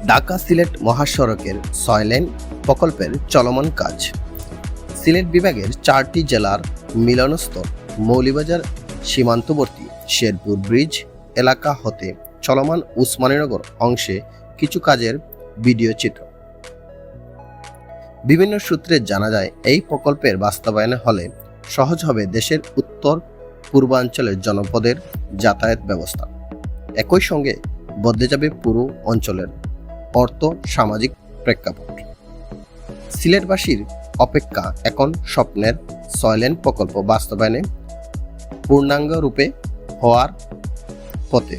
ঢাকা সিলেট মহাসড়কের ৬ লেন প্রকল্পের চলমান কাজ। সিলেট বিভাগের ৪টি জেলার মিলনস্থল মৌলভীবাজার সীমান্তবর্তী শেরপুর ব্রিজ এলাকা হতে চলমান উসমানীনগর অংশে কিছু কাজের ভিডিও চিত্র। বিভিন্ন সূত্রে জানা যায়, এই প্রকল্পের বাস্তবায়ন হলে সহজ হবে দেশের উত্তর পূর্বাঞ্চলের জনপদের যাতায়াত ব্যবস্থা। একই সঙ্গে বদলে যাবে পুরো অঞ্চলের অর্থ সামাজিক প্রেক্ষাপট। সিলেটবাসীর অপেক্ষা এখন স্বপ্নের ৬ লেন প্রকল্প বাস্তবায়নে পূর্ণাঙ্গ রূপে হওয়ার পথে।